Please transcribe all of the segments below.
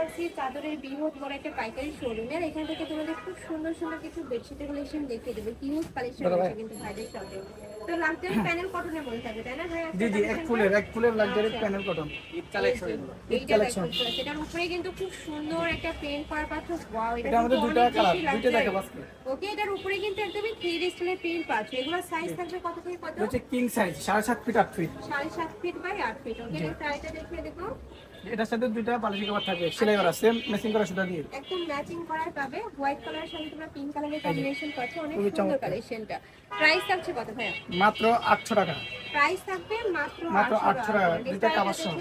আছি চাদরের বৃহৎ বড় একটা পাইকারি শোরুমে। আর এখান থেকে তোমাদের খুব সুন্দর সুন্দর কিছু বেডশিটের কালেকশন দেখিয়ে দেবে। হিউজ কালেকশন আছে কিন্তু ভাইদের শপে। তো লাক্সারি প্যানেল কটনের মধ্যে থাকবে, তাই না ভাই? জি জি, এক ফুলের luxury panel cotton Eid collection. এইটা দেখো, সেটার উপরে কিন্তু খুব সুন্দর একটা প্রিন্ট করা পাচ্ছ। ওয়াও, এটা আমাদের দুটো কালার, দুটো দেখাবো আজকে। ওকে, এটার উপরে কিন্তু একদমই 3D স্টাইলের প্রিন্ট পাচ্ছ। এগুলো সাইজ থাকবে কত থেকে কত? হচ্ছে king size 7.5 feet 8 feet, 7.5 feet by 8 feet. Okay, এটা সাইজটা দেখিয়ে দেখো। এটার সাথে দুইটা বালিশ কভার থাকবে, সেলাই করা, সেম ম্যাচিং করা সুতা দিয়ে একদম ম্যাচিং করার পাবে। হোয়াইট কালারের সাথে তোমরা পিঙ্ক কালারের কম্বিনেশন পাচ্ছ। অনেক সুন্দর কালেকশনটা। প্রাইস থাকছে কত ভাইয়া? মাত্র 800 টাকা। প্রাইস থাকবে মাত্র 800 টাকা। দুইটা কাভার সহ।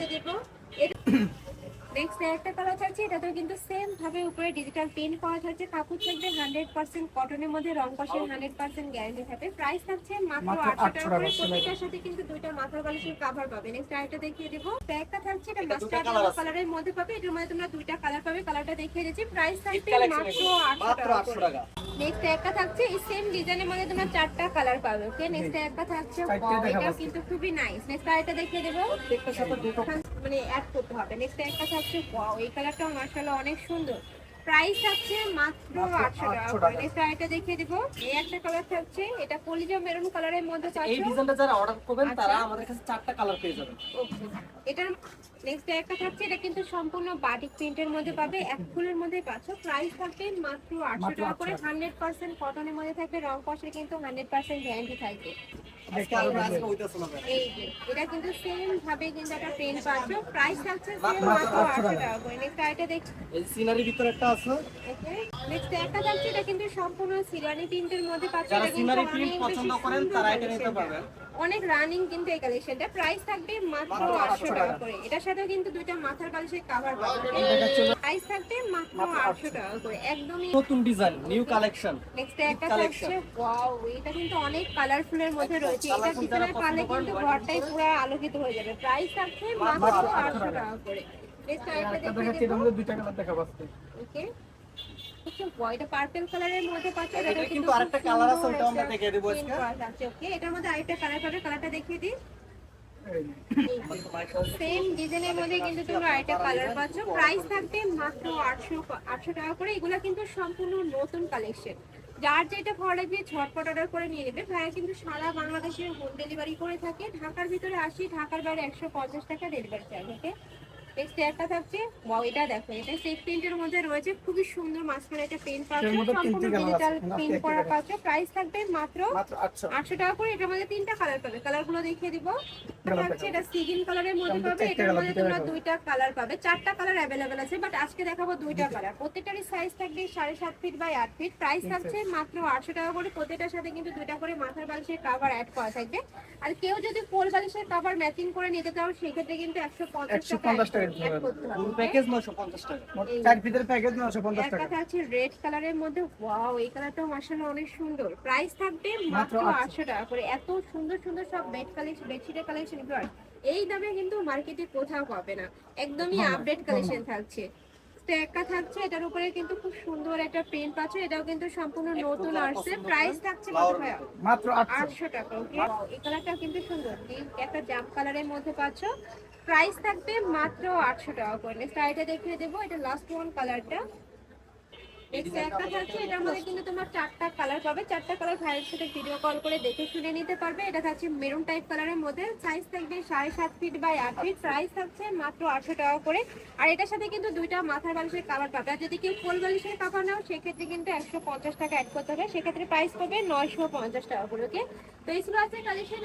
নেক্সট একটা কালার থাকছে, এটাতেও কিন্তু সেম ভাবে উপরে ডিজিটাল প্রিন্ট করা থাকছে। কাপড় থাকবে 100% কটনের মধ্যে, রং কষের 100% গ্যারান্টি থাকবে। প্রাইস থাকছে মাত্র 800 টাকা করে। প্রত্যেকটার সাথে কিন্তু দুইটা মাথার বালিশের কভার পাবে। নেক্সট আরেকটা দেখিয়ে দেব। ব্যাগটা থাকছে, এটা মাস্টার্ড কালারের মধ্যে পাবে। এটার মধ্যে তোমরা দুইটা কালার পাবে। কালারটা দেখিয়ে দিচ্ছি। প্রাইস থাকবে মাত্র 800 টাকা। নেক্সট একটা থাকছে এই সেম ডিজাইনের মধ্যে তোমরা চারটা কালার পাবে। ওকে, নেক্সট একটা থাকছে, এটা কিন্তু খুবই নাইস। নেক্সট আরেকটা দেখিয়ে দেব। প্রত্যেকটার সাথে দুটো মানে অ্যাড করতে হবে। নেক্সট একটা থাকছে, ওয়াও, এই কালারটা মাশাআল্লাহ অনেক সুন্দর। প্রাইস থাকছে মাত্র 800 টাকা। নেক্সট আরেকটা দেখিয়ে দেব। এই একটা কালার থাকছে, এটা কলিজা মেরুন কালারের মধ্যে পাচ্ছ। এই ডিজাইনটা যারা অর্ডার করবেন তারা আমাদের কাছে চারটা কালার পেয়ে যাবেন। ওকে, এটার নেক্সট একটা থাকছে, এটা কিন্তু সম্পূর্ণ বাটিক প্রিন্টের মধ্যে পাবে। এক ফুলের মধ্যে পাচ্ছ। প্রাইস থাকবে মাত্র 800 টাকা করে। 100% কটনের মধ্যে থাকবে। রং কষের কিন্তু 100% গ্যারান্টি থাকবে। এই যে এটা কিন্তু সেম ভাবে কিন্তু একটা প্রিন্ট পাচ্ছ। প্রাইস থাকছে মাত্র 800 টাকা করে। নেক্সট আইটা দেখ, এই সিনারি ভিতরে একটা আছে। ওকে, নেক্সট একটা থাকছে, এটা কিন্তু সম্পূর্ণ সিরানি প্রিন্টের মধ্যে পাচ্ছ। যারা এটা কিন্তু সিনারি প্রিন্ট অনেক পছন্দ বেশি করেন সুন্দর তারা এটা নিতে কালেকশনটা। পারবেন। অনেক রানিং কিন্তু এই কালেকশনটা। প্রাইস থাকবে মাত্র 800 টাকা করে। এটার সাথেও কিন্তু দুইটা মাথার বালিশের কভার পাবে। প্রাইস থাকবে মাত্র 800 টাকা করে। একদমই নতুন ডিজাইন, নিউ কালেকশন। নেক্সট একটা থাকছে, ওয়াও, এটা কিন্তু অনেক কালারফুলের মধ্যে রয়েছে। এটা পিছনে পারলে কিন্তু ঘরটাই পুরো আলোকিত হয়ে যাবে। প্রাইস থাকছে মাত্র 800 টাকা করে। নেক্সট আরেকটা দেখিয়ে দেব। দুইটা কালার দেখাবো আজকে। ওকে, এটা পার্পল কালারের মধ্যে পাচ্ছ। এটা কিন্তু আরেকটা কালার আছে, ওটা আমরা দেখিয়ে দেব আজকে। ওকে, এটার মধ্যে আরেকটা কালার পাবে। কালারটা দেখিয়ে দিই। সেম ডিজাইনের মধ্যে কিন্তু তোমরা আরেকটা কালার পাচ্ছ। প্রাইস থাকবে মাত্র 800 টাকা করে। এগুলা কিন্তু সম্পূর্ণ নতুন কালেকশন। যার যেটা ভালো লাগবে ঝটপট অর্ডার করে নিয়ে নেবে। ভাইয়া কিন্তু সারা বাংলাদেশের হোম ডেলিভারি করে থাকে। ঢাকার ভিতরে 80, ঢাকার বাইরে 150 টাকা ডেলিভারি চার্জ। ওকে, নেক্সট একটা থাকছে, ওয়াও, এটা দেখো, এটা সেফ প্রিন্টের মধ্যে রয়েছে। খুবই সুন্দর মাঝখানে একটা প্রিন্ট পাচ্ছ। সম্পূর্ণ ডিজিটাল প্রিন্ট করা পাচ্ছ। প্রাইস থাকবে মাত্র 800 টাকা করে। এটার মধ্যে তিনটা কালার পাবে। কালারগুলো দেখিয়ে দিব। এটা সিগিন কালারের মধ্যে পাবে। এটার মধ্যে তোমরা দুইটা কালার পাবে। চারটা কালার অ্যাভেলেবেল আছে, বাট আজকে দেখাবো দুইটা কালার। প্রত্যেকটারই সাইজ থাকবে 7.5 ফিট বাই 8 ফিট। প্রাইস থাকছে মাত্র 800 টাকা করে। প্রত্যেকটার সাথে কিন্তু দুইটা করে মাথার বালিশের কভার অ্যাড করা থাকবে। আর কেউ যদি কোল বালিশের কভার ম্যাচিং করে নিতে চাও সেক্ষেত্রে কিন্তু 150 টাকা অ্যাড করতে হবে। প্যাকেজ 950 টাকা। চার পিসের প্যাকেজ 950 টাকা। একটা আছে রেড কালারের মধ্যে, ওয়াও, এই কালারটাও মাশাআল্লাহ অনেক সুন্দর। প্রাইস থাকবে মাত্র 800 টাকা করে। এত সুন্দর সুন্দর সব বেডশিটের কালেকশন গুলো এই দামে কিন্তু মার্কেটে কোথাও পাবে না। একদমই আপডেট কালেকশন থাকছে। একটা থাকছে, এটার উপরে কিন্তু খুব সুন্দর একটা প্রিন্ট পাচ্ছ। এটাও কিন্তু সম্পূর্ণ নতুন আসছে। প্রাইস থাকছে কত ভাইয়া? মাত্র 800 টাকা। ওকে, এই কালারটা কিন্তু সুন্দর। একটা জাম কালারের মধ্যে পাচ্ছ। প্রাইস থাকবে মাত্র 800 টাকা করে। নেক্সট আইটা দেখিয়ে দেবো। এটা লাস্ট ওয়ান কালারটা। নেক্সট একটা থাকছে, এটার মধ্যে কিন্তু তোমার চারটা কালার পাবে। চারটা কালার ভাইয়ের সাথে ভিডিও কল করে দেখে শুনে নিতে পারবে। এটা থাকছে মেরুন টাইপ কালারের মধ্যে। সাইজ থাকবে 7.5 ফিট বাই 8 ফিট। প্রাইস থাকছে মাত্র 800 টাকা করে। আর এটার সাথে কিন্তু দুইটা মাথার বালিশের কভার পাবে। আর যদি কেউ কোল বালিশের কভার নাও সেক্ষেত্রে কিন্তু 150 টাকা অ্যাড করতে হবে। সেক্ষেত্রে প্রাইস পাবে 950 টাকা করে। ওকে, তো এই ছিল আজকে কালেকশন।